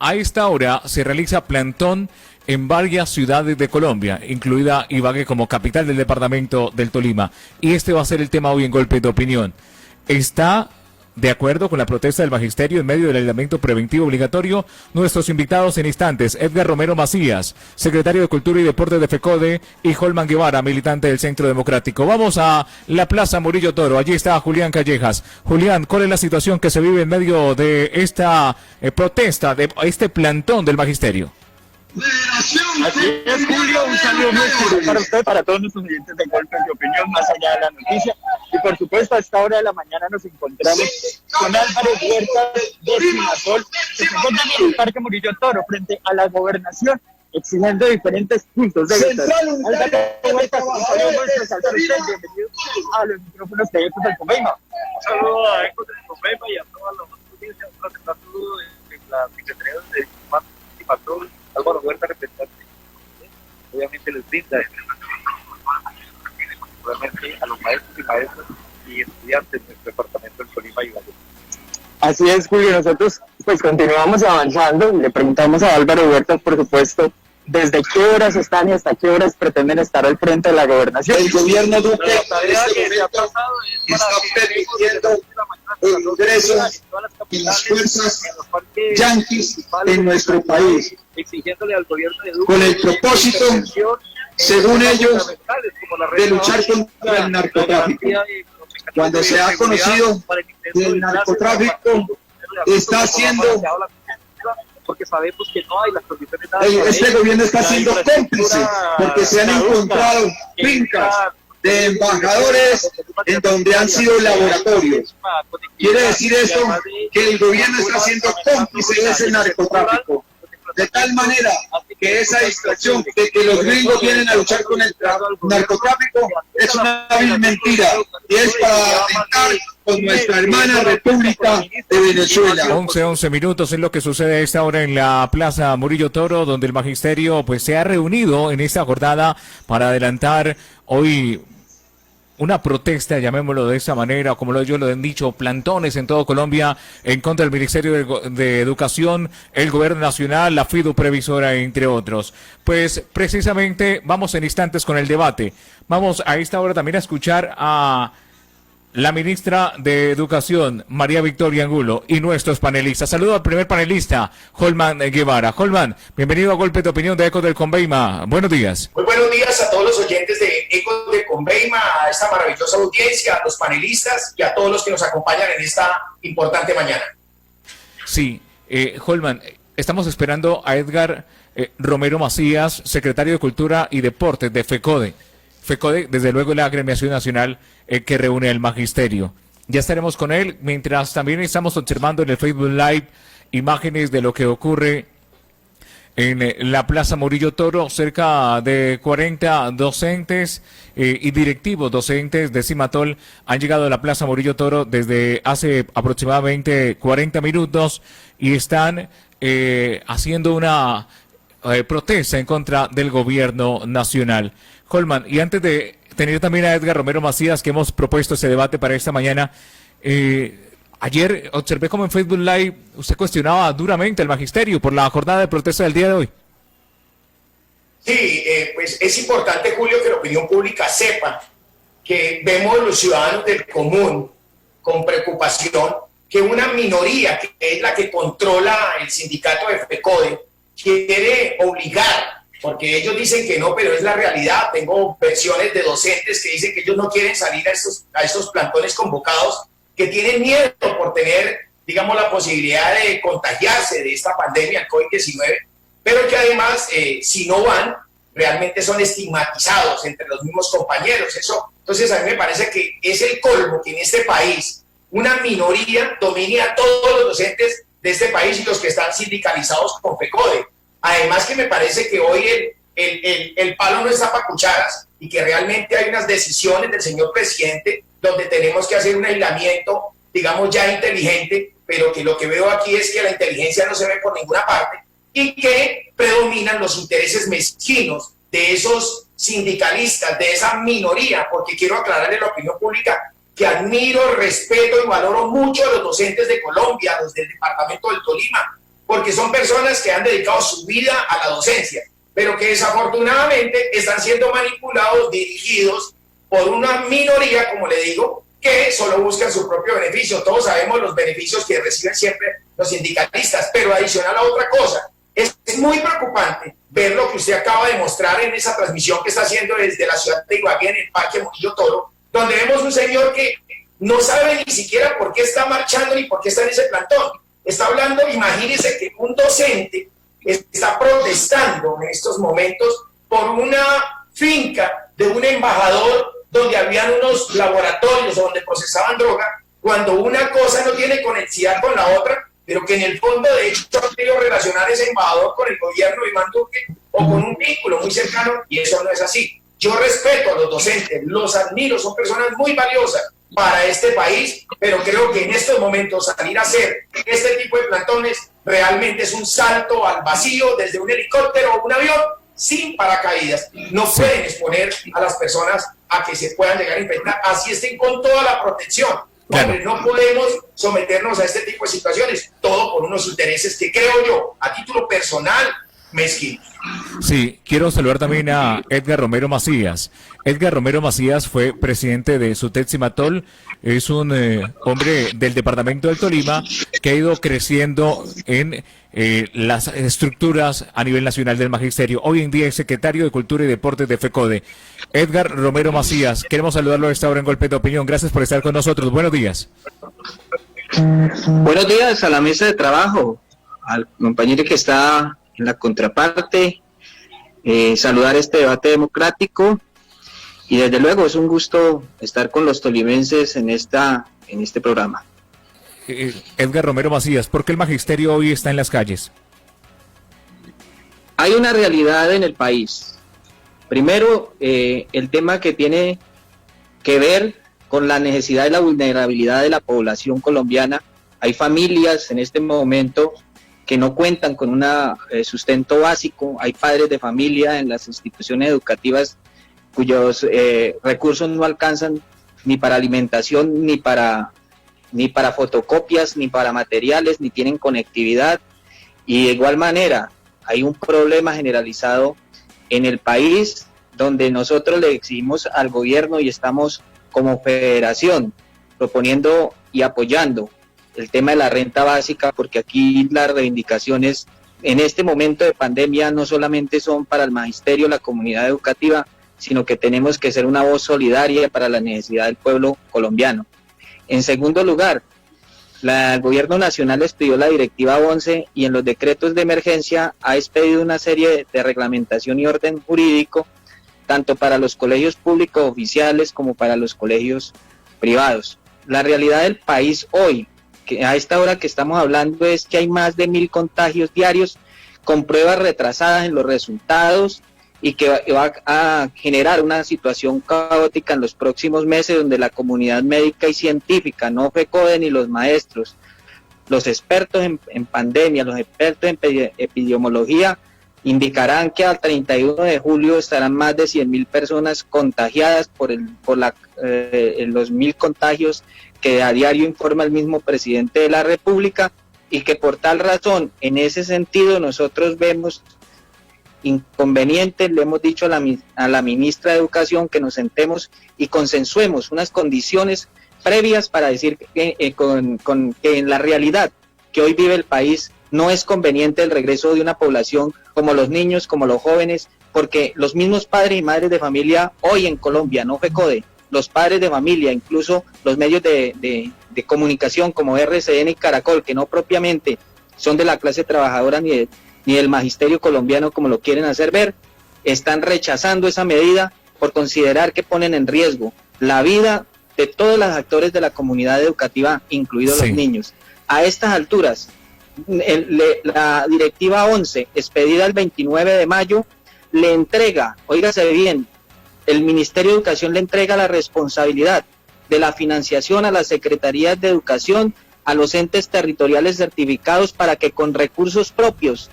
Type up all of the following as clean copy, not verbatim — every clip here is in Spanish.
A esta hora se realiza plantón en varias ciudades de Colombia, incluida Ibagué como capital del departamento del Tolima. Y este va a ser el tema hoy en Golpe de Opinión. ¿Está de acuerdo con la protesta del magisterio en medio del aislamiento preventivo obligatorio? Nuestros invitados en instantes: Edgar Romero Macías, secretario de Cultura y Deportes de FECODE, y Holman Guevara, militante del Centro Democrático. Vamos a la Plaza Murillo Toro. Allí está Julián Callejas. Julián, ¿cuál es la situación que se vive en medio de esta protesta, de este plantón del magisterio? Así es, Julio, un saludo muy cordial para usted, para todos nuestros oyentes de Golpes de Opinión, más allá de la noticia. Y por supuesto, a esta hora de la mañana nos encontramos con Álvaro Huertas de Cimasol, que se encuentra en el Parque Murillo Toro, frente a la gobernación, exigiendo diferentes puntos de vista. Álvaro Huertas, bienvenido a los micrófonos de Ecos del Conveima. Un saludo a Ecos del Conveima y a todas las audiencias, un saludo de la Secretaría de Patrón, Álvaro Huerta, representante. Obviamente les brinda particularmente a los maestros y maestras y estudiantes de nuestro departamento del Tolima y Ibagué. Así es, Julio, nosotros pues continuamos avanzando y le preguntamos a Álvaro Huerta, por supuesto, ¿desde qué horas están y hasta qué horas pretenden estar al frente de la gobernación? El gobierno Duque La tarea que se ha pasado es está permitiendo ingresos y las fuerzas yanquis en nuestro país, exigiéndole al gobierno de Duque con el propósito, según ellos, de luchar contra el narcotráfico. Cuando se ha conocido que el narcotráfico está haciendo, porque sabemos que no hay las condiciones. este gobierno está siendo cómplice, porque se han encontrado fincas de embajadores en donde han sido laboratorios. Quiere decir eso que el gobierno está siendo cómplice de ese narcotráfico, de tal manera que esa distracción de que los gringos vienen a luchar con el narcotráfico es una vil mentira, y es para atentar con nuestra hermana República de Venezuela. 11 minutos es lo que sucede a esta hora en la Plaza Murillo Toro, donde el magisterio pues se ha reunido en esta jornada para adelantar hoy una protesta, llamémoslo de esa manera, o como ellos lo han dicho, plantones en todo Colombia en contra del Ministerio de Educación, el Gobierno Nacional, la FIDU Previsora, entre otros. Pues precisamente vamos en instantes con el debate. Vamos a esta hora también a escuchar a la ministra de Educación, María Victoria Angulo, y nuestros panelistas. Saludo al primer panelista, Holman Guevara. Holman, bienvenido a Golpe de Opinión de Ecos del Conveima. Buenos días. Muy buenos días a todos los oyentes de Ecos del Conveima, a esta maravillosa audiencia, a los panelistas y a todos los que nos acompañan en esta importante mañana. Sí, Holman, estamos esperando a Edgar Romero Macías, secretario de Cultura y Deportes de FECODE. FECODE, desde luego, la agremiación nacional que reúne al magisterio. Ya estaremos con él, mientras también estamos observando en el Facebook Live imágenes de lo que ocurre en la Plaza Murillo Toro. Cerca de 40 docentes y directivos docentes de Cimatol han llegado a la Plaza Murillo Toro desde hace aproximadamente 40 minutos y están haciendo una protesta en contra del gobierno nacional. Holman, y antes de tener también a Edgar Romero Macías, que hemos propuesto ese debate para esta mañana, ayer observé como en Facebook Live usted cuestionaba duramente al magisterio por la jornada de protesta del día de hoy. Sí, pues es importante, Julio, que la opinión pública sepa que vemos los ciudadanos del común con preocupación que una minoría, que es la que controla el sindicato de FECODE, quiere obligar, porque ellos dicen que no, pero es la realidad. Tengo versiones de docentes que dicen que ellos no quieren salir a estos plantones convocados, que tienen miedo por tener, digamos, la posibilidad de contagiarse de esta pandemia, el COVID-19, pero que además, si no van, realmente son estigmatizados entre los mismos compañeros. Entonces a mí me parece que es el colmo que en este país una minoría domine a todos los docentes de este país y los que están sindicalizados con FECODE. Además que me parece que hoy el palo no está para cucharas y que realmente hay unas decisiones del señor presidente donde tenemos que hacer un aislamiento, digamos, ya inteligente, pero que lo que veo aquí es que la inteligencia no se ve por ninguna parte y que predominan los intereses mezquinos de esos sindicalistas, de esa minoría, porque quiero aclararle a la opinión pública que admiro, respeto y valoro mucho a los docentes de Colombia, los del departamento del Tolima, porque son personas que han dedicado su vida a la docencia, pero que desafortunadamente están siendo manipulados, dirigidos por una minoría, como le digo, que solo buscan su propio beneficio. Todos sabemos los beneficios que reciben siempre los sindicalistas, pero adicional a otra cosa, es muy preocupante ver lo que usted acaba de mostrar en esa transmisión que está haciendo desde la ciudad de Ibagué, en el Parque Murillo Toro, donde vemos un señor que no sabe ni siquiera por qué está marchando ni por qué está en ese plantón. Está hablando, imagínese que un docente está protestando en estos momentos por una finca de un embajador donde habían unos laboratorios donde procesaban droga, cuando una cosa no tiene conexidad con la otra, pero que en el fondo de hecho han querido relacionar ese embajador con el gobierno de Iván Duque o con un vínculo muy cercano, y eso no es así. Yo respeto a los docentes, los admiro, son personas muy valiosas para este país, pero creo que en estos momentos salir a hacer este tipo de plantones realmente es un salto al vacío desde un helicóptero o un avión sin paracaídas. No pueden exponer a las personas a que se puedan llegar a infectar, así estén con toda la protección. Claro. Hombre, no podemos someternos a este tipo de situaciones, todo por unos intereses que creo yo, a título personal, mezquinos. Sí, quiero saludar también a Edgar Romero Macías. Edgar Romero Macías fue presidente de SUTEP Cimatol, es un hombre del departamento del Tolima que ha ido creciendo en las estructuras a nivel nacional del magisterio. Hoy en día es secretario de Cultura y Deportes de FECODE. Edgar Romero Macías, queremos saludarlo a esta hora en Golpe de Opinión. Gracias por estar con nosotros. Buenos días. Buenos días a la mesa de trabajo, al compañero que está en la contraparte, saludar este debate democrático y desde luego es un gusto estar con los tolimenses en este programa. Edgar Romero Macías, ¿por qué el magisterio hoy está en las calles? Hay una realidad en el país. Primero, el tema que tiene que ver con la necesidad y la vulnerabilidad de la población colombiana. Hay familias en este momento que no cuentan con un sustento básico, hay padres de familia en las instituciones educativas cuyos recursos no alcanzan ni para alimentación, ni para fotocopias, ni para materiales, ni tienen conectividad, y de igual manera hay un problema generalizado en el país donde nosotros le exigimos al gobierno y estamos como federación proponiendo y apoyando el tema de la renta básica, porque aquí las reivindicaciones en este momento de pandemia no solamente son para el magisterio, la comunidad educativa, sino que tenemos que ser una voz solidaria para la necesidad del pueblo colombiano. En segundo lugar, el gobierno nacional expidió la directiva 11 y en los decretos de emergencia ha expedido una serie de reglamentación y orden jurídico, tanto para los colegios públicos oficiales como para los colegios privados. La realidad del país hoy, que a esta hora que estamos hablando, es que hay más de 1.000 contagios diarios con pruebas retrasadas en los resultados y que va a generar una situación caótica en los próximos meses donde la comunidad médica y científica, no FECODE ni los maestros, los expertos en pandemia, los expertos en epidemiología, indicarán que al 31 de julio estarán más de 100.000 personas contagiadas por los 1.000 contagios que a diario informa el mismo presidente de la República, y que por tal razón, en ese sentido, nosotros vemos inconveniente, le hemos dicho a la ministra de Educación que nos sentemos y consensuemos unas condiciones previas para decir que en la realidad que hoy vive el país no es conveniente el regreso de una población como los niños, como los jóvenes, porque los mismos padres y madres de familia hoy en Colombia, no FECODE, los padres de familia, incluso los medios de comunicación como RCN y Caracol, que no propiamente son de la clase trabajadora ni del magisterio colombiano como lo quieren hacer ver, están rechazando esa medida por considerar que ponen en riesgo la vida de todos los actores de la comunidad educativa, incluidos los niños. A estas alturas, la directiva 11, expedida el 29 de mayo, le entrega, óigase bien, el Ministerio de Educación le entrega la responsabilidad de la financiación a las secretarías de educación, a los entes territoriales certificados, para que con recursos propios,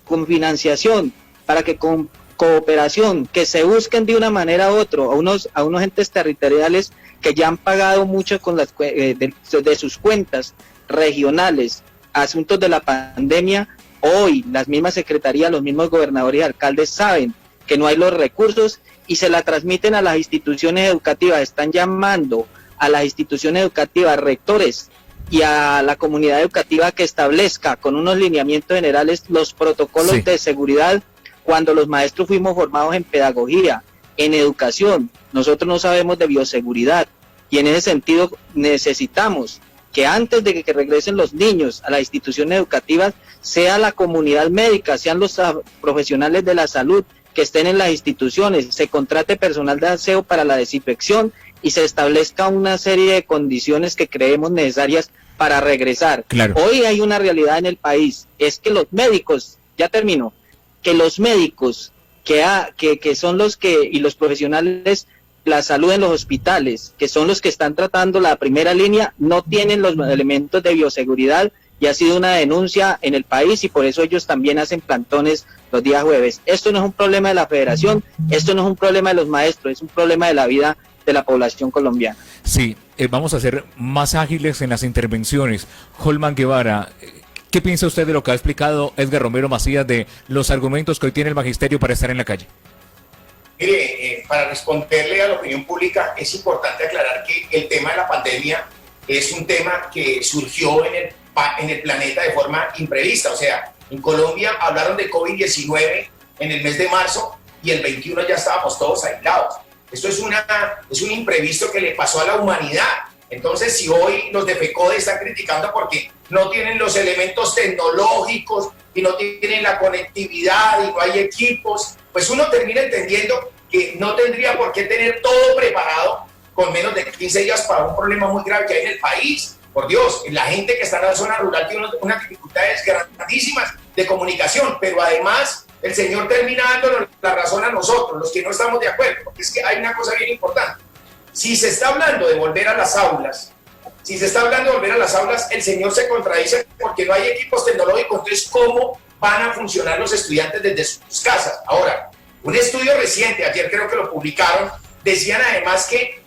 con financiación, para que con cooperación, que se busquen de una manera u otra a unos entes territoriales que ya han pagado mucho con de sus cuentas regionales asuntos de la pandemia, hoy las mismas secretarías, los mismos gobernadores y alcaldes saben que no hay los recursos y se la transmiten a las instituciones educativas. Están llamando a las instituciones educativas, rectores y a la comunidad educativa que establezca con unos lineamientos generales los protocolos de seguridad cuando los maestros fuimos formados en pedagogía, en educación. Nosotros no sabemos de bioseguridad y en ese sentido necesitamos que antes de que regresen los niños a las instituciones educativas, sea la comunidad médica, sean los profesionales de la salud que estén en las instituciones, se contrate personal de aseo para la desinfección y se establezca una serie de condiciones que creemos necesarias para regresar. Claro. Hoy hay una realidad en el país, es que los médicos, ya termino, que los médicos que son los que, y los profesionales la salud en los hospitales, que son los que están tratando la primera línea, no tienen los elementos de bioseguridad y ha sido una denuncia en el país y por eso ellos también hacen plantones los días jueves. Esto no es un problema de la federación, esto no es un problema de los maestros, es un problema de la vida de la población colombiana. Sí, vamos a ser más ágiles en las intervenciones. Holman Guevara, ¿qué piensa usted de lo que ha explicado Edgar Romero Macías de los argumentos que hoy tiene el magisterio para estar en la calle? Mire, para responderle a la opinión pública es importante aclarar que el tema de la pandemia es un tema que surgió en el planeta de forma imprevista. O sea, en Colombia hablaron de COVID-19 en el mes de marzo y el 21 ya estábamos todos aislados. Esto es un imprevisto que le pasó a la humanidad. Entonces, si hoy los de FECODE están criticando porque no tienen los elementos tecnológicos y no tienen la conectividad y no hay equipos, pues uno termina entendiendo que no tendría por qué tener todo preparado con menos de 15 días para un problema muy grave que hay en el país. Por Dios, la gente que está en la zona rural tiene unas dificultades grandísimas de comunicación, pero además el señor termina dándonos la razón a nosotros, los que no estamos de acuerdo, porque es que hay una cosa bien importante. Si se está hablando de volver a las aulas, el señor se contradice porque no hay equipos tecnológicos, entonces ¿cómo van a funcionar los estudiantes desde sus casas? Ahora, un estudio reciente, ayer creo que lo publicaron, decían además que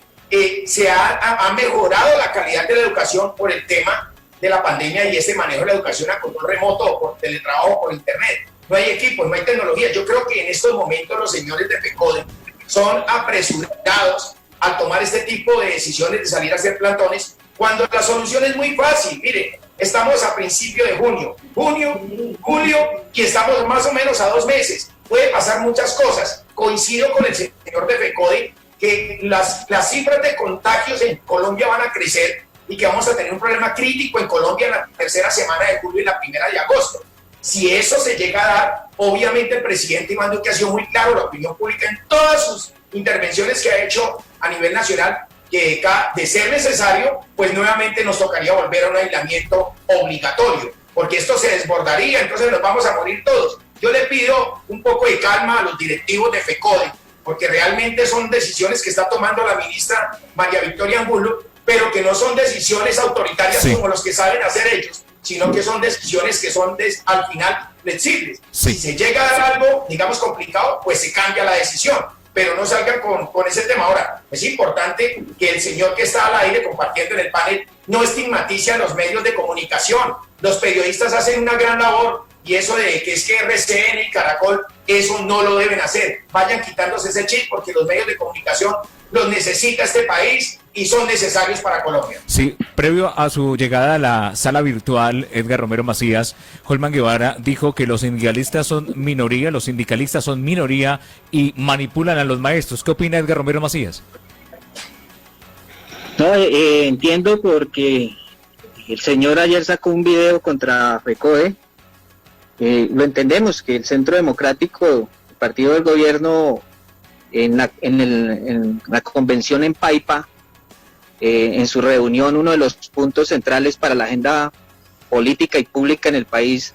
se ha mejorado la calidad de la educación por el tema de la pandemia y este manejo de la educación a control remoto o por teletrabajo o por internet. No hay equipos, no hay tecnología. Yo creo que en estos momentos los señores de FECODE son apresurados al tomar este tipo de decisiones de salir a hacer plantones, cuando la solución es muy fácil. Mire, estamos a principio de junio, julio, y estamos más o menos a 2 meses. Puede pasar muchas cosas. Coincido con el señor de FECODE que las cifras de contagios en Colombia van a crecer y que vamos a tener un problema crítico en Colombia en la tercera semana de julio y la primera de agosto. Si eso se llega a dar, obviamente el presidente Iván Duque ha sido muy claro, la opinión pública en todas sus intervenciones que ha hecho a nivel nacional, que de ser necesario, pues nuevamente nos tocaría volver a un aislamiento obligatorio, porque esto se desbordaría, entonces nos vamos a morir todos. Yo le pido un poco de calma a los directivos de FECODE, porque realmente son decisiones que está tomando la ministra María Victoria Angulo, pero que no son decisiones autoritarias como los que saben hacer ellos, sino que son decisiones que son al final flexibles. Si se llega a dar algo, digamos, complicado, pues se cambia la decisión, pero no salgan con ese tema. Ahora, es importante que el señor que está al aire compartiendo en el panel no estigmatice a los medios de comunicación. Los periodistas hacen una gran labor y eso de que es que RCN y Caracol, eso no lo deben hacer. Vayan quitándose ese chip porque los medios de comunicación los necesita este país y son necesarios para Colombia. Sí, previo a su llegada a la sala virtual, Edgar Romero Macías, Holman Guevara dijo que los sindicalistas son minoría y manipulan a los maestros. ¿Qué opina Edgar Romero Macías? No, entiendo porque el señor ayer sacó un video contra FECODE. Lo entendemos que el Centro Democrático, el partido del gobierno, en la convención en Paipa, en su reunión, uno de los puntos centrales para la agenda política y pública en el país,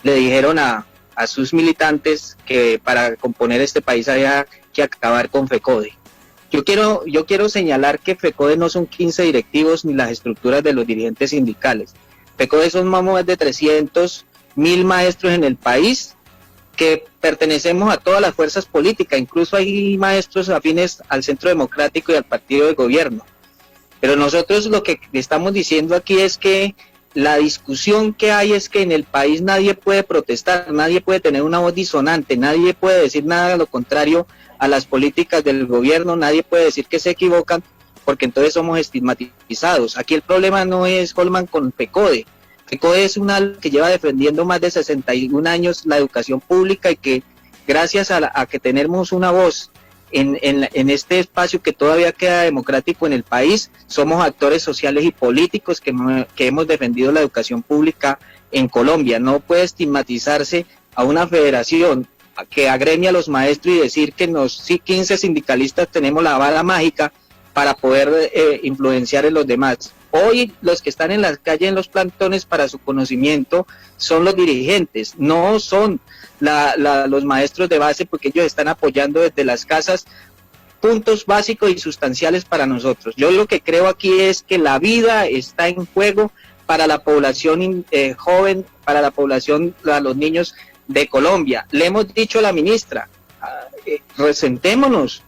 le dijeron a sus militantes que para componer este país había que acabar con FECODE. Yo quiero señalar que FECODE no son 15 directivos ni las estructuras de los dirigentes sindicales. FECODE son más de 300.000 maestros en el país que pertenecemos a todas las fuerzas políticas, incluso hay maestros afines al Centro Democrático y al partido de gobierno. Pero nosotros lo que estamos diciendo aquí es que la discusión que hay es que en el país nadie puede protestar, nadie puede tener una voz disonante, nadie puede decir nada a lo contrario a las políticas del gobierno, nadie puede decir que se equivocan, porque entonces somos estigmatizados. Aquí el problema no es, Holman, con FECODE. FECODE es una que lleva defendiendo más de 61 años la educación pública y que gracias a que tenemos una voz en este espacio que todavía queda democrático en el país, somos actores sociales y políticos que hemos defendido la educación pública en Colombia. No puede estigmatizarse a una federación que agremia a los maestros y decir que 15 sindicalistas tenemos la vara mágica para poder influenciar en los demás. Hoy los que están en las calles, en los plantones, para su conocimiento, son los dirigentes, no son los maestros de base, porque ellos están apoyando desde las casas puntos básicos y sustanciales para nosotros. Yo lo que creo aquí es que la vida está en juego para la población joven, para la población, para los niños de Colombia. Le hemos dicho a la ministra, resentémonos,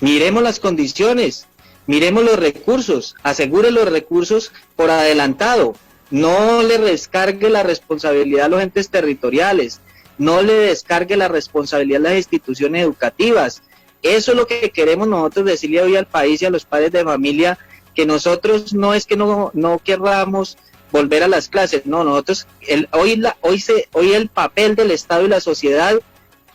miremos las condiciones, miremos los recursos, asegure los recursos por adelantado, no le descargue la responsabilidad a los entes territoriales, no le descargue la responsabilidad a las instituciones educativas. Eso es lo que queremos nosotros decirle hoy al país y a los padres de familia, que nosotros no es que no querramos volver a las clases, no, nosotros, hoy el papel del Estado y la sociedad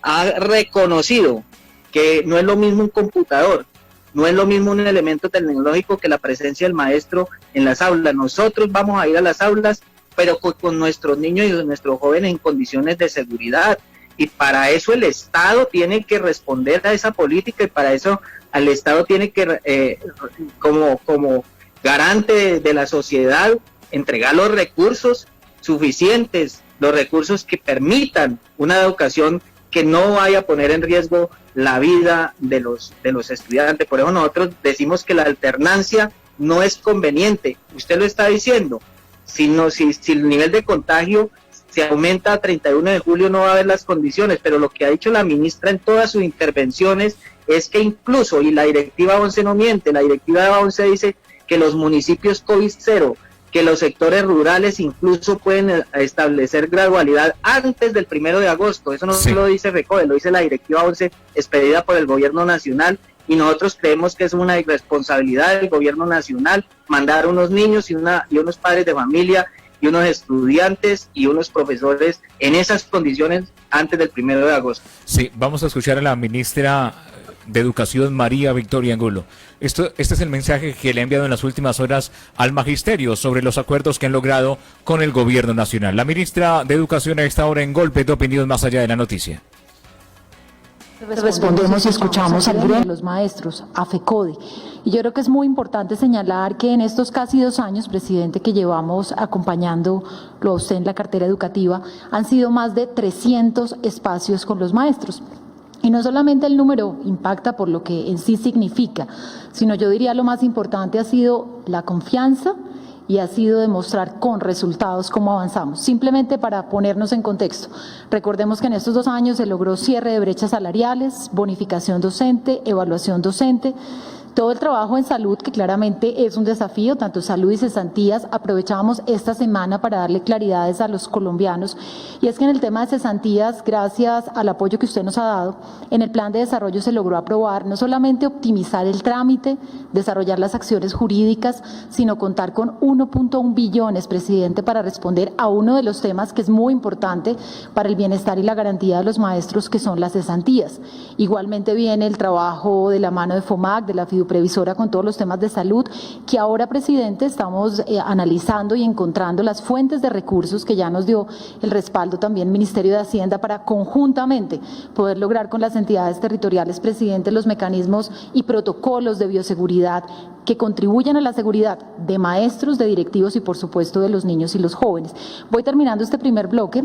ha reconocido que no es lo mismo un computador, no es lo mismo un elemento tecnológico que la presencia del maestro en las aulas. Nosotros vamos a ir a las aulas, pero con nuestros niños y nuestros jóvenes en condiciones de seguridad, y para eso el Estado tiene que responder a esa política, y para eso el Estado tiene que, como garante de la sociedad, entregar los recursos suficientes, los recursos que permitan una educación que no vaya a poner en riesgo la vida de los estudiantes. Por eso nosotros decimos que la alternancia no es conveniente. Usted lo está diciendo. Si el nivel de contagio se aumenta a 31 de julio, no va a haber las condiciones, pero lo que ha dicho la ministra en todas sus intervenciones es que incluso, y la directiva 11 no miente, la directiva 11 dice que los municipios COVID-0, que los sectores rurales incluso pueden establecer gradualidad antes del 1 de agosto. Eso no lo dice FECODE, lo dice la directiva 11 expedida por el gobierno nacional, y nosotros creemos que es una irresponsabilidad del gobierno nacional mandar unos niños y unos padres de familia y unos estudiantes y unos profesores en esas condiciones antes del 1 de agosto. Sí, vamos a escuchar a la ministra de Educación, María Victoria Angulo. Este es el mensaje que le ha enviado en las últimas horas al magisterio sobre los acuerdos que han logrado con el gobierno nacional. La ministra de Educación a esta hora en Golpe de Opinión más allá de la noticia. Respondemos y escuchamos al gremio de los maestros, a FECODE. Y yo creo que es muy importante señalar que en estos casi 2 años, presidente, que llevamos acompañándolo a usted en la cartera educativa, han sido más de 300 espacios con los maestros. Y no solamente el número impacta por lo que en sí significa, sino yo diría lo más importante ha sido la confianza y ha sido demostrar con resultados cómo avanzamos. Simplemente para ponernos en contexto, recordemos que en estos 2 años se logró cierre de brechas salariales, bonificación docente, evaluación docente, todo el trabajo en salud, que claramente es un desafío, tanto salud y cesantías. Aprovechamos esta semana para darle claridades a los colombianos, y es que en el tema de cesantías, gracias al apoyo que usted nos ha dado, en el plan de desarrollo se logró aprobar no solamente optimizar el trámite, desarrollar las acciones jurídicas, sino contar con 1.1 billones, presidente, para responder a uno de los temas que es muy importante para el bienestar y la garantía de los maestros, que son las cesantías. Igualmente viene el trabajo de la mano de FOMAC, de la Fiduprevisora, con todos los temas de salud, que ahora, presidente, estamos analizando y encontrando las fuentes de recursos que ya nos dio el respaldo también Ministerio de Hacienda para conjuntamente poder lograr con las entidades territoriales, presidente, los mecanismos y protocolos de bioseguridad que contribuyan a la seguridad de maestros, de directivos y por supuesto de los niños y los jóvenes. Voy terminando este primer bloque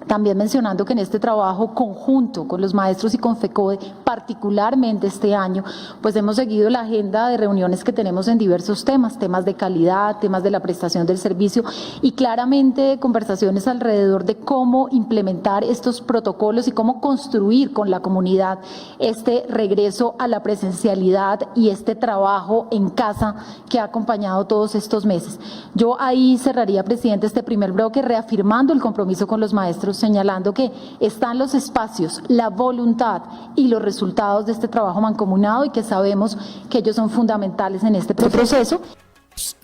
También mencionando que en este trabajo conjunto con los maestros y con FECODE, particularmente este año, pues hemos seguido la agenda de reuniones que tenemos en diversos temas de calidad, temas de la prestación del servicio y claramente conversaciones alrededor de cómo implementar estos protocolos y cómo construir con la comunidad este regreso a la presencialidad y este trabajo en casa que ha acompañado todos estos meses. Yo ahí cerraría, presidente, este primer bloque reafirmando el compromiso con los maestros, señalando que están los espacios, la voluntad y los resultados de este trabajo mancomunado y que sabemos que ellos son fundamentales en este proceso.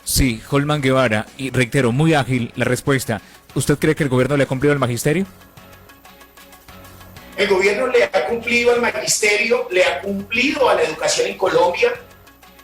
Sí, Holman Guevara, y reitero, muy ágil la respuesta. ¿Usted cree que el gobierno le ha cumplido al magisterio? El gobierno le ha cumplido al magisterio, le ha cumplido a la educación en Colombia.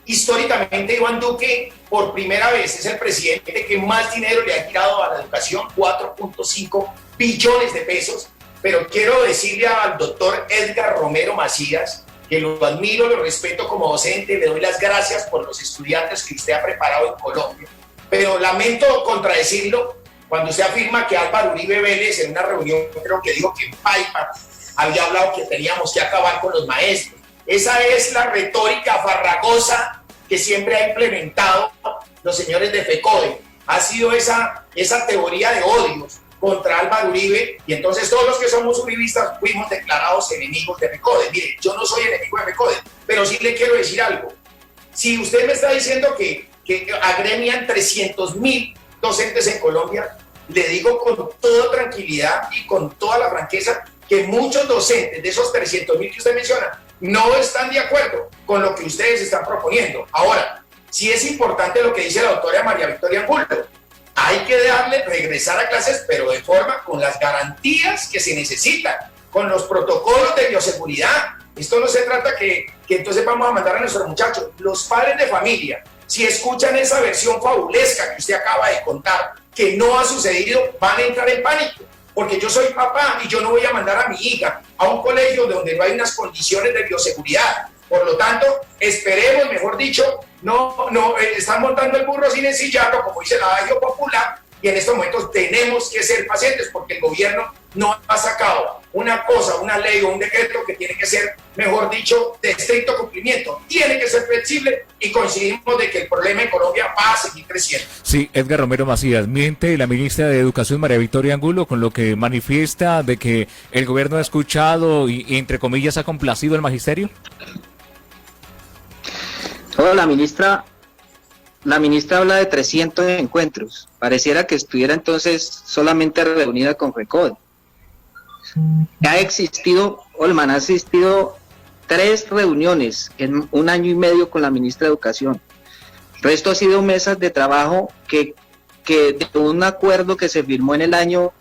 Históricamente, Iván Duque, por primera vez, es el presidente que más dinero le ha tirado a la educación, 4.5 billones de pesos. Pero quiero decirle al doctor Edgar Romero Macías, que lo admiro, lo respeto como docente, le doy las gracias por los estudiantes que usted ha preparado en Colombia. Pero lamento contradecirlo cuando usted afirma que Álvaro Uribe Vélez en una reunión, creo que dijo que en Paipa, había hablado que teníamos que acabar con los maestros. Esa es la retórica farragosa que siempre ha implementado los señores de FECODE. Ha sido esa teoría de odios contra Álvaro Uribe, y entonces todos los que somos uribistas fuimos declarados enemigos de FECODE. Mire, yo no soy enemigo de FECODE, pero sí le quiero decir algo. Si usted me está diciendo que agremian 300.000 docentes en Colombia, le digo con toda tranquilidad y con toda la franqueza que muchos docentes de esos 300.000 que usted menciona no están de acuerdo con lo que ustedes están proponiendo. Ahora, sí es importante lo que dice la doctora María Victoria Angulo. Hay que regresar a clases, pero de forma con las garantías que se necesitan, con los protocolos de bioseguridad. Esto no se trata que entonces vamos a mandar a nuestros muchachos. Los padres de familia, si escuchan esa versión fabulesca que usted acaba de contar, que no ha sucedido, van a entrar en pánico. Porque yo soy papá y yo no voy a mandar a mi hija a un colegio donde no hay unas condiciones de bioseguridad. Por lo tanto, esperemos, mejor dicho, están montando el burro sin ensillarlo, como dice el adagio popular, y en estos momentos tenemos que ser pacientes porque el gobierno no ha sacado una cosa, una ley o un decreto que tiene que ser, mejor dicho, de estricto cumplimiento. Tiene que ser flexible y coincidimos de que el problema en Colombia va a seguir creciendo. Sí, Edgar Romero Macías, miente la ministra de Educación María Victoria Angulo con lo que manifiesta de que el gobierno ha escuchado y entre comillas ha complacido al magisterio. La ministra habla de 300 encuentros. Pareciera que estuviera entonces solamente reunida con FECODE. Ha existido 3 reuniones en 1 año y medio con la ministra de Educación. El resto ha sido mesas de trabajo que de un acuerdo que se firmó en el año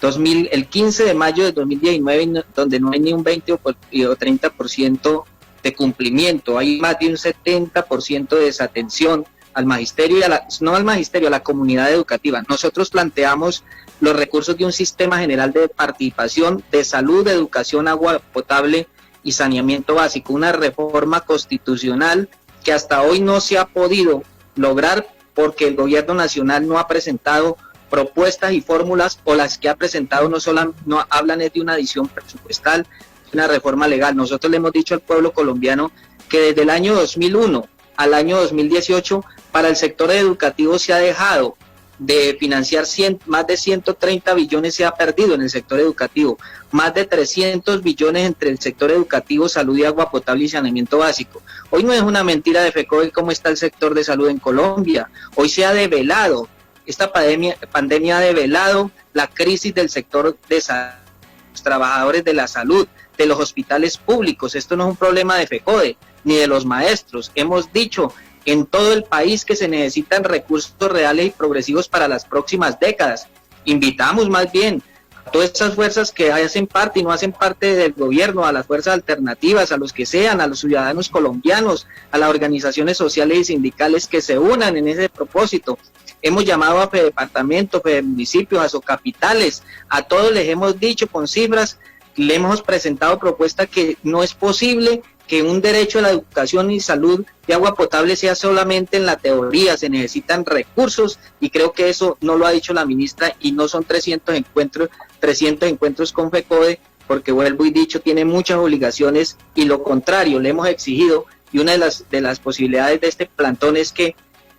2000, el 15 de mayo de 2019, donde no hay ni un 20 o 30% de cumplimiento, hay más de un 70% de desatención al magisterio y no al magisterio, a la comunidad educativa. Nosotros planteamos los recursos de un sistema general de participación de salud, de educación, agua potable y saneamiento básico, una reforma constitucional que hasta hoy no se ha podido lograr porque el gobierno nacional no ha presentado propuestas y fórmulas, o las que ha presentado no hablan de una adición presupuestal, una reforma legal. Nosotros le hemos dicho al pueblo colombiano que desde el año 2001 al año 2018 para el sector educativo se ha dejado de financiar más de 130 billones se ha perdido en el sector educativo, más de 300 billones entre el sector educativo, salud y agua potable y saneamiento básico. Hoy no es una mentira de FECODE cómo está el sector de salud en Colombia. Hoy se ha develado, esta pandemia ha develado la crisis del sector de salud, los trabajadores de la salud, de los hospitales públicos. Esto no es un problema de FECODE ni de los maestros. Hemos dicho en todo el país que se necesitan recursos reales y progresivos para las próximas décadas. Invitamos más bien a todas esas fuerzas que hacen parte y no hacen parte del gobierno, a las fuerzas alternativas, a los que sean, a los ciudadanos colombianos, a las organizaciones sociales y sindicales que se unan en ese propósito. Hemos llamado a FEDepartamentos, FEDemunicipios, a Socapitales, a todos les hemos dicho con cifras, le hemos presentado propuestas que no es posible que un derecho a la educación y salud y agua potable sea solamente en la teoría, se necesitan recursos y creo que eso no lo ha dicho la ministra y no son 300 encuentros con FECODE, porque vuelvo y dicho, tiene muchas obligaciones y lo contrario, le hemos exigido y una de las posibilidades de este plantón es que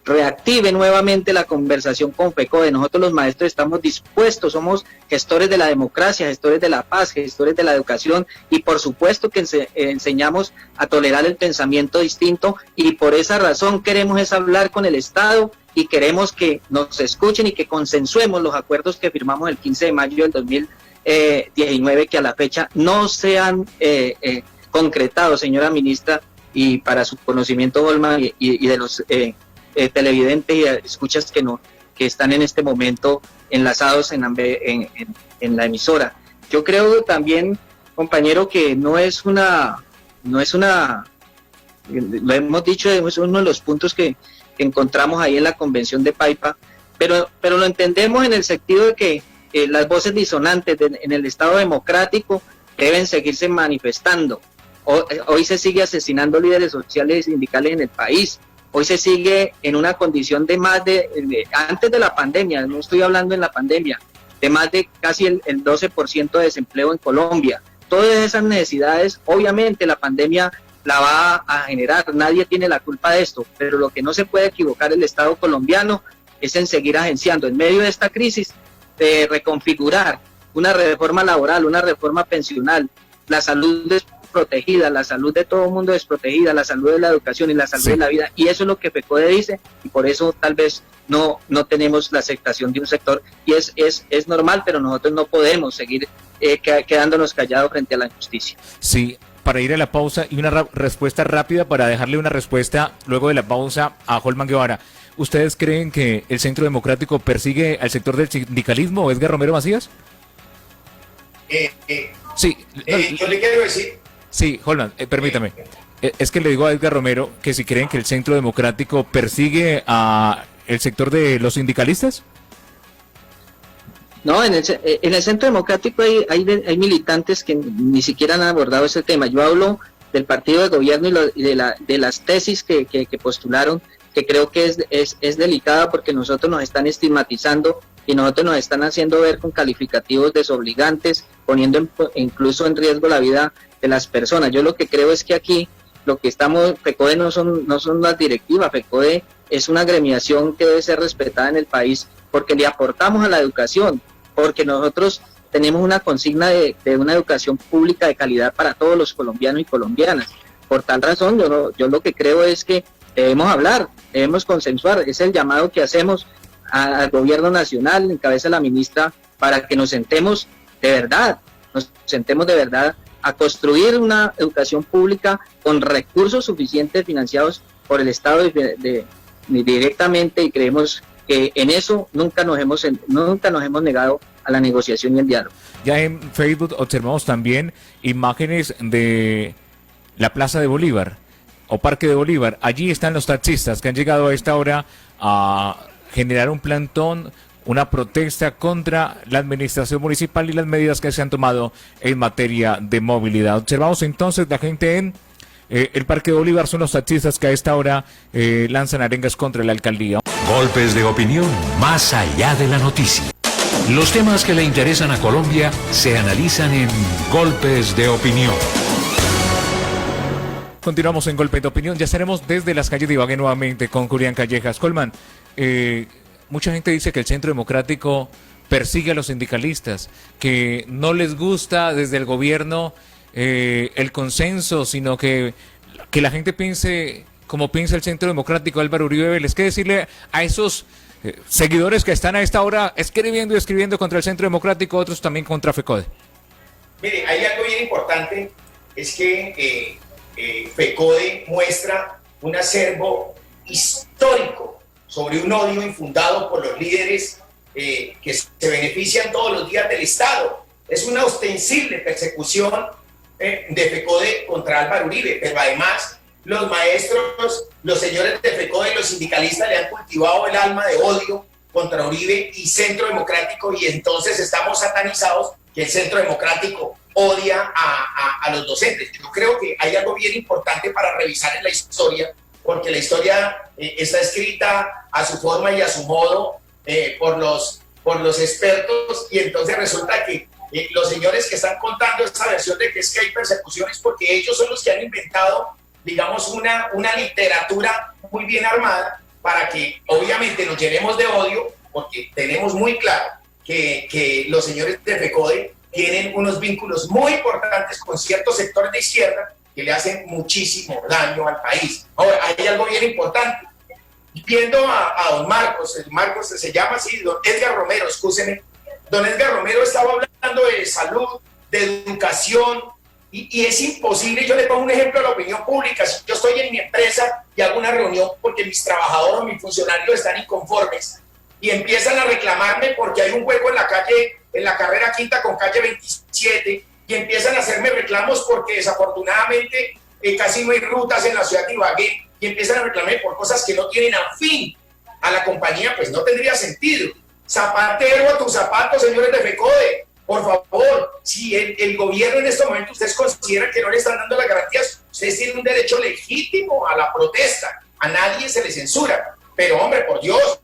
reactive nuevamente la conversación con FECODE. Nosotros los maestros estamos dispuestos, somos gestores de la democracia, gestores de la paz, gestores de la educación y por supuesto que enseñamos a tolerar el pensamiento distinto y por esa razón queremos es hablar con el Estado y queremos que nos escuchen y que consensuemos los acuerdos que firmamos el 15 de mayo del 2019 que a la fecha no sean concretados, señora ministra, y para su conocimiento, Holman, y de los televidentes y escuchas que están en este momento enlazados en la emisora. Yo creo también, compañero, que no es una, lo hemos dicho, es uno de los puntos que encontramos ahí en la convención de Paipa, pero lo entendemos en el sentido de que las voces disonantes en el Estado democrático deben seguirse manifestando. Hoy se sigue asesinando líderes sociales y sindicales en el país. Hoy se sigue en una condición de antes de la pandemia, no estoy hablando en la pandemia, de más de casi el 12% de desempleo en Colombia. Todas esas necesidades, obviamente la pandemia la va a generar, nadie tiene la culpa de esto, pero lo que no se puede equivocar el Estado colombiano es en seguir agenciando en medio de esta crisis, de reconfigurar una reforma laboral, una reforma pensional, la salud desprotegida, la salud de todo el mundo desprotegida, la salud de la educación y la salud de la vida, y eso es lo que FECODE dice, y por eso tal vez no tenemos la aceptación de un sector, y es normal, pero nosotros no podemos seguir quedándonos callados frente a la injusticia. Sí, para ir a la pausa y una respuesta rápida para dejarle una respuesta luego de la pausa a Holman Guevara. ¿Ustedes creen que el Centro Democrático persigue al sector del sindicalismo, Edgar Romero Macías? Sí. Yo le quiero decir... Sí, Holman, permítame. Es que le digo a Edgar Romero que si creen que el Centro Democrático persigue a el sector de los sindicalistas. No, en el Centro Democrático hay militantes que ni siquiera han abordado ese tema. Yo hablo del partido de gobierno y de las tesis que postularon, que creo que es delicada porque nosotros nos están estigmatizando y nosotros nos están haciendo ver con calificativos desobligantes, poniendo incluso en riesgo la vida de las personas. Yo lo que creo es que aquí lo que FECODE no son las directivas, FECODE es una agremiación que debe ser respetada en el país porque le aportamos a la educación, porque nosotros tenemos una consigna de una educación pública de calidad para todos los colombianos y colombianas. Por tal razón, yo lo que creo es que debemos hablar, debemos consensuar, es el llamado que hacemos al gobierno nacional, en cabeza de la ministra, para que nos sentemos de verdad a construir una educación pública con recursos suficientes financiados por el Estado directamente, y creemos que en eso nunca nos hemos negado a la negociación y el diálogo. Ya en Facebook observamos también imágenes de la Plaza de Bolívar o Parque de Bolívar. Allí están los taxistas que han llegado a esta hora a generar un plantón, una protesta contra la administración municipal y las medidas que se han tomado en materia de movilidad. Observamos entonces la gente en el Parque de Bolívar, son los taxistas que a esta hora lanzan arengas contra la alcaldía. Golpes de opinión más allá de la noticia. Los temas que le interesan a Colombia se analizan en Golpes de Opinión. Continuamos en Golpe de Opinión. Ya estaremos desde las calles de Ibagué nuevamente con Julián Callejas. Colman, mucha gente dice que el Centro Democrático persigue a los sindicalistas, que no les gusta desde el gobierno el consenso, sino que la gente piense como piensa el Centro Democrático. Álvaro Uribe Vélez, ¿qué decirle a esos seguidores que están a esta hora escribiendo contra el Centro Democrático, otros también contra FECODE? Mire, hay algo bien importante, es que FECODE muestra un acervo histórico sobre un odio infundado por los líderes que se benefician todos los días del Estado. Es una ostensible persecución de FECODE contra Álvaro Uribe, pero además los maestros, los señores de FECODE y los sindicalistas le han cultivado el alma de odio contra Uribe y Centro Democrático, y entonces estamos satanizados que el Centro Democrático odia a los docentes. Yo creo que hay algo bien importante para revisar en la historia, porque la historia está escrita a su forma y a su modo por los expertos, y entonces resulta que los señores que están contando esta versión de que es que hay persecuciones porque ellos son los que han inventado, digamos, una literatura muy bien armada para que obviamente nos llenemos de odio, porque tenemos muy claro que los señores de FECODE tienen unos vínculos muy importantes con ciertos sectores de izquierda que le hacen muchísimo daño al país. Ahora, hay algo bien importante. Viendo a don Marcos, el Marcos se llama así, don Edgar Romero, escúcheme. Don Edgar Romero estaba hablando de salud, de educación, y es imposible. Yo le pongo un ejemplo a la opinión pública. Si yo estoy en mi empresa y hago una reunión porque mis trabajadores o mis funcionarios están inconformes y empiezan a reclamarme porque hay un hueco en la calle, en la carrera quinta con calle 27, y empiezan a hacerme reclamos porque desafortunadamente casi no hay rutas en la ciudad de Ibagué, y empiezan a reclamarme por cosas que no tienen afín a la compañía, pues no tendría sentido. Zapatero a tus zapatos, señores de FECODE. Por favor, si el gobierno en este momento ustedes consideran que no le están dando las garantías, ustedes tienen un derecho legítimo a la protesta. A nadie se le censura. Pero hombre, por Dios,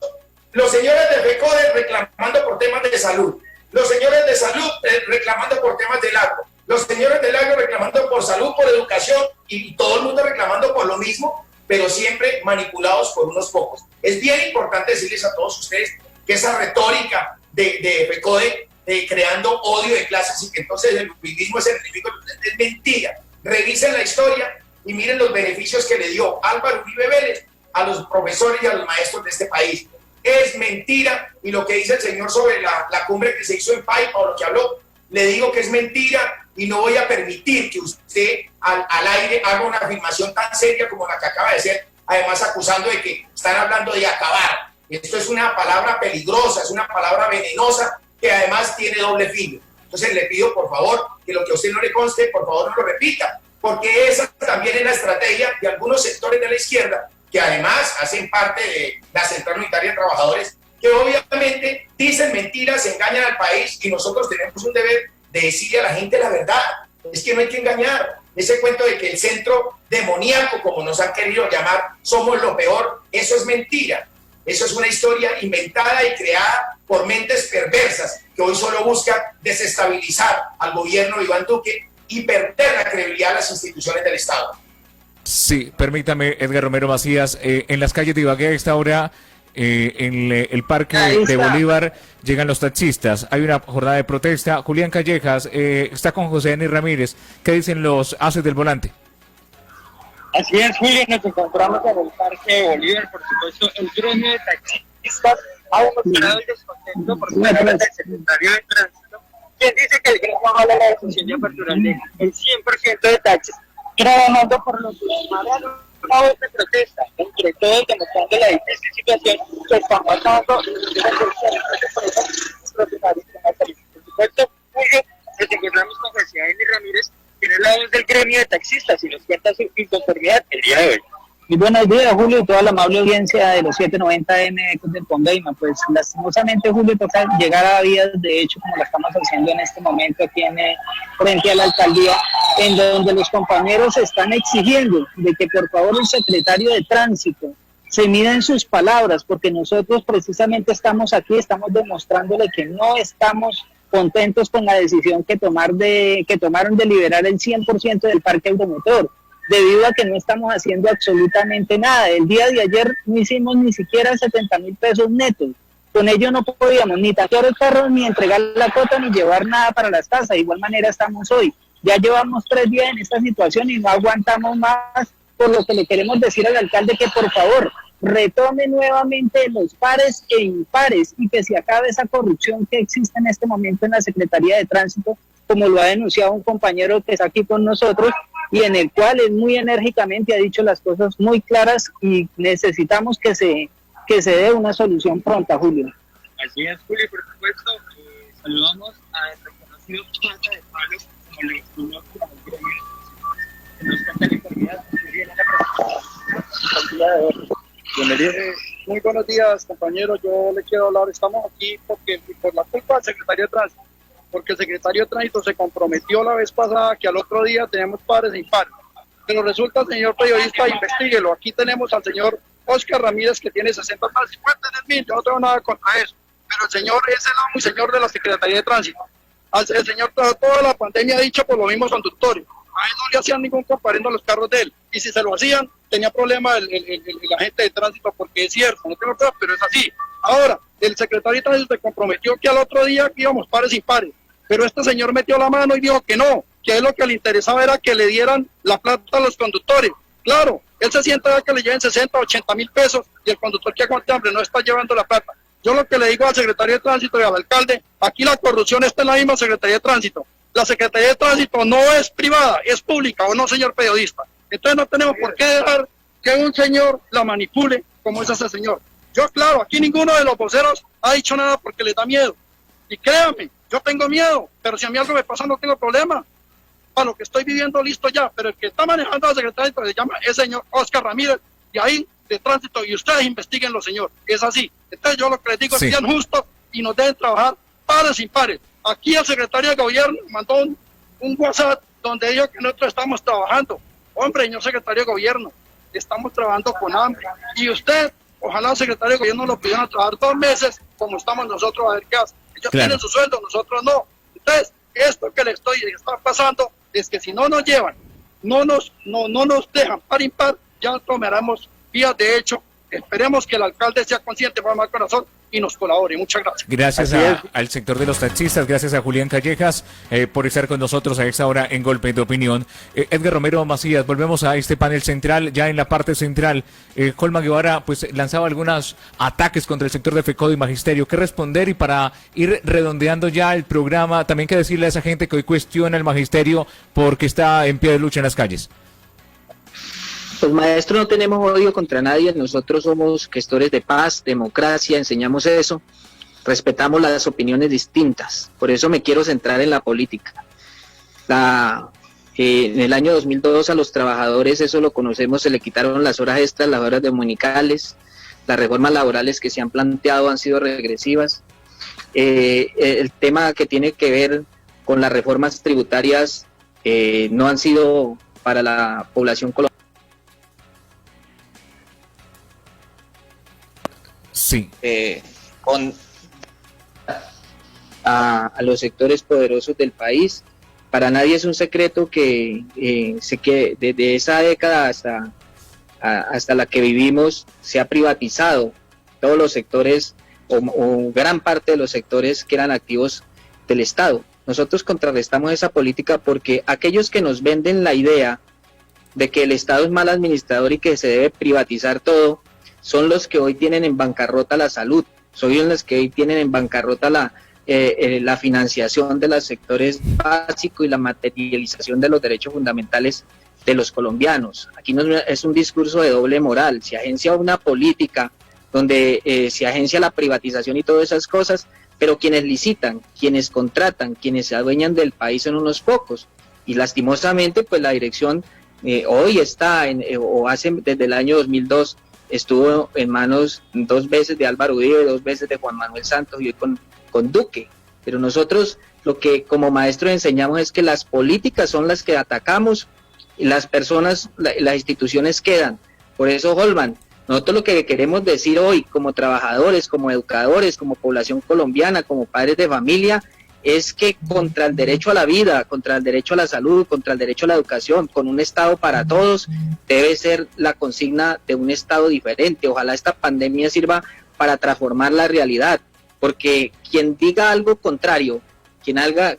los señores de FECODE reclamando por temas de salud, los señores de salud reclamando por temas del agro, los señores del agro reclamando por salud, por educación, y todo el mundo reclamando por lo mismo, pero siempre manipulados por unos pocos. Es bien importante decirles a todos ustedes que esa retórica de FECODE creando odio de clases y que entonces el uribismo es el enemigo, es mentira. Revisen la historia y miren los beneficios que le dio Álvaro Uribe Vélez a los profesores y a los maestros de este país. Es mentira, y lo que dice el señor sobre la cumbre que se hizo en Paipa, o lo que habló, le digo que es mentira, y no voy a permitir que usted al aire haga una afirmación tan seria como la que acaba de hacer, además acusando de que están hablando de acabar. Esto es una palabra peligrosa, es una palabra venenosa que además tiene doble filo. Entonces le pido, por favor, que lo que a usted no le conste, por favor no lo repita, porque esa también es la estrategia de algunos sectores de la izquierda, que además hacen parte de la Central Unitaria de Trabajadores, que obviamente dicen mentiras, engañan al país, y nosotros tenemos un deber de decirle a la gente la verdad. Es que no hay que engañar. Ese cuento de que el centro demoníaco, como nos han querido llamar, somos lo peor, eso es mentira. Eso es una historia inventada y creada por mentes perversas que hoy solo buscan desestabilizar al gobierno de Iván Duque y perder la credibilidad de las instituciones del Estado. Sí, permítame, Edgar Romero Macías, en las calles de Ibagué a esta hora, en el Parque de Bolívar, llegan los taxistas. Hay una jornada de protesta. Julián Callejas está con José Denis Ramírez. ¿Qué dicen los haces del volante? Así es, Julio, nos encontramos en el Parque de Bolívar. Por supuesto, el gremio de taxistas ha demostrado el descontento por parte del secretario de Tránsito, quien dice que el gremio avala la decisión de aperturar el 100% de taxis, trabajando por los ciudadanos una voz de protesta, entre todos demostrando la difícil situación que están pasando los propietarios de la tarifa. Por supuesto, Julio, nos encontramos con José Denis Ramírez, quien es la voz del gremio de taxistas y nos cuenta su inconformidad el día de hoy. Muy buenos días, Julio, y toda la amable audiencia de los 790M Ecos del Condeima. Pues lastimosamente, Julio, toca llegar a vías de hecho como la estamos haciendo en este momento aquí frente a la alcaldía, en donde los compañeros están exigiendo de que por favor el secretario de Tránsito se mida en sus palabras, porque nosotros precisamente estamos aquí, estamos demostrándole que no estamos contentos con la decisión que tomaron de liberar el 100% del parque automotor, debido a que no estamos haciendo absolutamente nada. El día de ayer no hicimos ni siquiera 70.000 pesos netos. Con ello no podíamos ni taquear el carro, ni entregar la cuota, ni llevar nada para las casas. De igual manera estamos hoy. Ya llevamos 3 días en esta situación y no aguantamos más, por lo que le queremos decir al alcalde que por favor retome nuevamente los pares e impares y que se acabe esa corrupción que existe en este momento en la Secretaría de Tránsito, como lo ha denunciado un compañero que está aquí con nosotros y en el cual él muy enérgicamente ha dicho las cosas muy claras y necesitamos que se dé una solución pronta, Julio. Así es, Julio, por supuesto, saludamos a reconocido Plata de Palo, como le conoce la gremio, que nos cuenta la información que viene el día de hoy. Muy buenos días, compañeros. Yo le quiero hablar. Estamos aquí porque por la culpa del secretario de Tránsito porque el secretario de Tránsito se comprometió la vez pasada que al otro día tenemos pares e impares. Pero resulta, señor periodista, investíguelo. Aquí tenemos al señor Oscar Ramírez, que tiene 60 más 50 en el MIN, yo no tengo nada contra eso, pero el señor es el amo y señor de la Secretaría de Tránsito. El señor toda la pandemia ha dicho por los mismos conductores. A él no le hacían ningún comparendo a los carros de él, y si se lo hacían, tenía problema el agente de tránsito, porque es cierto, no tengo pruebas, pero es así. Ahora, el secretario de Tránsito se comprometió que al otro día que íbamos pares y pares, pero este señor metió la mano y dijo que no, que a él lo que le interesaba era que le dieran la plata a los conductores. Claro, él se sienta a que le lleven 60, 80 mil pesos y el conductor que aguante hambre no está llevando la plata. Yo lo que le digo al secretario de Tránsito y al alcalde, aquí la corrupción está en la misma Secretaría de Tránsito. La Secretaría de Tránsito no es privada, es pública, ¿o no, señor periodista? Entonces no tenemos por qué dejar que un señor la manipule como es ese señor. Yo, claro, aquí ninguno de los voceros ha dicho nada porque les da miedo. Y créanme, yo tengo miedo, pero si a mí algo me pasa no tengo problema. Para lo que estoy viviendo, listo ya. Pero el que está manejando la Secretaría se llama el señor Oscar Ramírez, y ahí de Tránsito, y ustedes investiguenlo, señor. Es así. Entonces yo lo que les digo es que sean justos y nos deben trabajar pares sin pares. Aquí el secretario de Gobierno mandó un WhatsApp donde dijo que nosotros estamos trabajando. Hombre, señor secretario de Gobierno, estamos trabajando con hambre. Y usted, ojalá el secretario de Gobierno lo pidieran a trabajar 2 meses, como estamos nosotros, a ver qué hace. Ellos tienen su sueldo, nosotros no. Entonces, esto que le está pasando es que si no nos llevan, no nos dejan par impar, ya tomaremos vías de hecho. Esperemos que el alcalde sea consciente, por mal corazón, y nos colabore. Muchas gracias. Gracias al sector de los taxistas, gracias a Julián Callejas por estar con nosotros a esta hora en Golpe de Opinión. Edgar Romero Macías, volvemos a este panel central, ya en la parte central. Holman Guevara pues lanzaba algunos ataques contra el sector de FECODE y Magisterio. ¿Qué responder? Y para ir redondeando ya el programa, también que decirle a esa gente que hoy cuestiona el Magisterio porque está en pie de lucha en las calles. Pues maestros, no tenemos odio contra nadie, nosotros somos gestores de paz, democracia, enseñamos eso, respetamos las opiniones distintas, por eso me quiero centrar en la política. En el año 2002 a los trabajadores, eso lo conocemos, se le quitaron las horas extras, las horas dominicales, las reformas laborales que se han planteado han sido regresivas. El tema que tiene que ver con las reformas tributarias no han sido para la población colombiana. Sí. Con a los sectores poderosos del país. Para nadie es un secreto que desde esa década hasta la que vivimos se ha privatizado todos los sectores o gran parte de los sectores que eran activos del Estado. Nosotros contrarrestamos esa política porque aquellos que nos venden la idea de que el Estado es mal administrador y que se debe privatizar todo, son los que hoy tienen en bancarrota la salud, son los que hoy tienen en bancarrota la financiación de los sectores básicos y la materialización de los derechos fundamentales de los colombianos. Aquí no es un discurso de doble moral, se agencia una política donde se agencia la privatización y todas esas cosas, pero quienes licitan, quienes contratan, quienes se adueñan del país son unos pocos, y lastimosamente pues la dirección hoy está, desde el año 2002, estuvo en manos 2 veces de Álvaro Uribe, 2 veces de Juan Manuel Santos y hoy con Duque. Pero nosotros lo que como maestros enseñamos es que las políticas son las que atacamos y las personas, las instituciones quedan. Por eso, Holman, nosotros lo que queremos decir hoy como trabajadores, como educadores, como población colombiana, como padres de familia, es que contra el derecho a la vida, contra el derecho a la salud, contra el derecho a la educación, con un Estado para todos, debe ser la consigna de un Estado diferente. Ojalá esta pandemia sirva para transformar la realidad, porque quien diga algo contrario, quien haga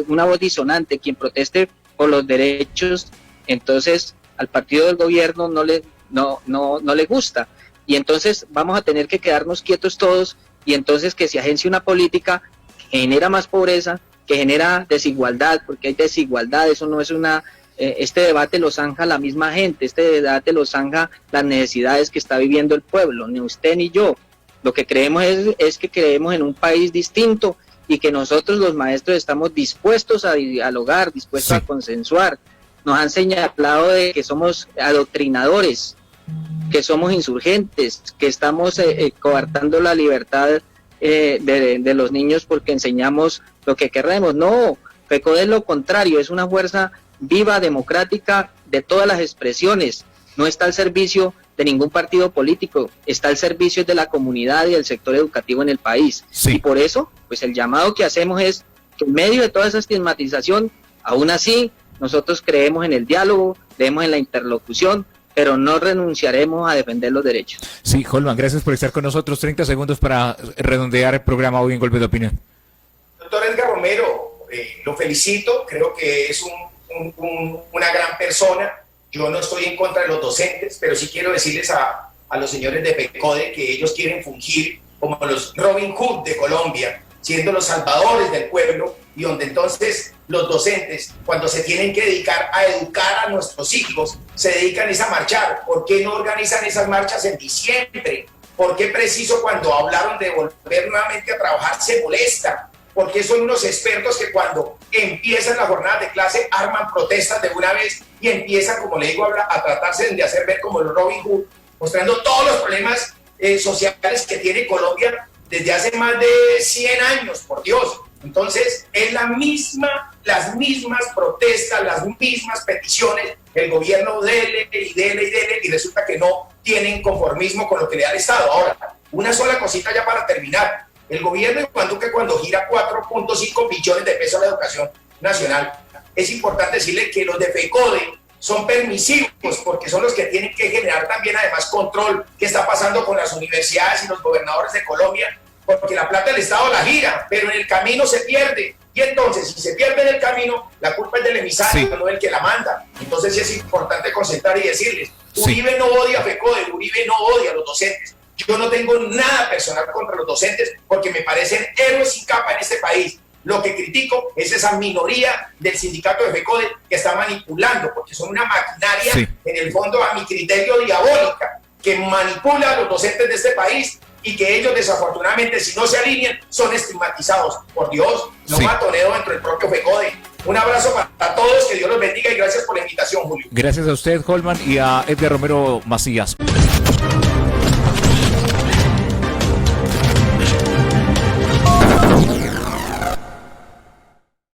una voz disonante, quien proteste por los derechos, entonces al partido del gobierno no le gusta, y entonces vamos a tener que quedarnos quietos todos, y entonces que se agencie una política que genera más pobreza, que genera desigualdad, porque hay desigualdad, eso no es este debate lo zanja la misma gente, este debate lo zanja las necesidades que está viviendo el pueblo, ni usted ni yo. Lo que creemos es que creemos en un país distinto y que nosotros los maestros estamos dispuestos a dialogar, dispuestos a consensuar. Nos han señalado de que somos adoctrinadores, que somos insurgentes, que estamos coartando la libertad de los niños porque enseñamos lo que queremos. No, FECODE es lo contrario, es una fuerza viva, democrática, de todas las expresiones. No está al servicio de ningún partido político, está al servicio de la comunidad y del sector educativo en el país. Sí. Y por eso, pues el llamado que hacemos es que en medio de toda esa estigmatización, aún así, nosotros creemos en el diálogo, creemos en la interlocución, pero no renunciaremos a defender los derechos. Sí, Holman, gracias por estar con nosotros. 30 segundos para redondear el programa hoy en Golpe de Opinión. Doctor Edgar Romero, lo felicito, creo que es una gran persona. Yo no estoy en contra de los docentes, pero sí quiero decirles a los señores de FECODE que ellos quieren fungir como los Robin Hood de Colombia, siendo los salvadores del pueblo, y donde entonces los docentes, cuando se tienen que dedicar a educar a nuestros hijos, se dedican a marchar. ¿Por qué no organizan esas marchas en diciembre? ¿Por qué preciso cuando hablaron de volver nuevamente a trabajar se molesta? Porque son unos expertos que cuando empiezan las jornadas de clase arman protestas de una vez y empiezan, como le digo, a tratarse de hacer ver como los Robin Hood, mostrando todos los problemas sociales que tiene Colombia desde hace más de 100 años, por Dios. Entonces, es las mismas protestas, las mismas peticiones, el gobierno dele y resulta que no tienen conformismo con lo que le da el Estado. Ahora, una sola cosita ya para terminar. El gobierno de Iván Duque, cuando gira 4.5 billones de pesos a la educación nacional, es importante decirle que los de FECODE son permisivos porque son los que tienen que generar también además control qué está pasando con las universidades y los gobernadores de Colombia, porque la plata del Estado la gira, pero en el camino se pierde. Y entonces, si se pierde en el camino, la culpa es del emisario, sí, no del que la manda. Entonces es importante concentrar y decirles, Uribe no odia a FECODE, Uribe no odia a los docentes. Yo no tengo nada personal contra los docentes porque me parecen héroes sin capa en este país. Lo que critico es esa minoría del sindicato de FECODE que está manipulando, porque son una maquinaria, sí, en el fondo, a mi criterio, diabólica, que manipula a los docentes de este país y que ellos, desafortunadamente, si no se alinean, son estigmatizados. Por Dios, no sí, matoneo dentro del propio FECODE. Un abrazo para todos, que Dios los bendiga y gracias por la invitación, Julio. Gracias a usted, Holman, y a Edgar Romero Macías.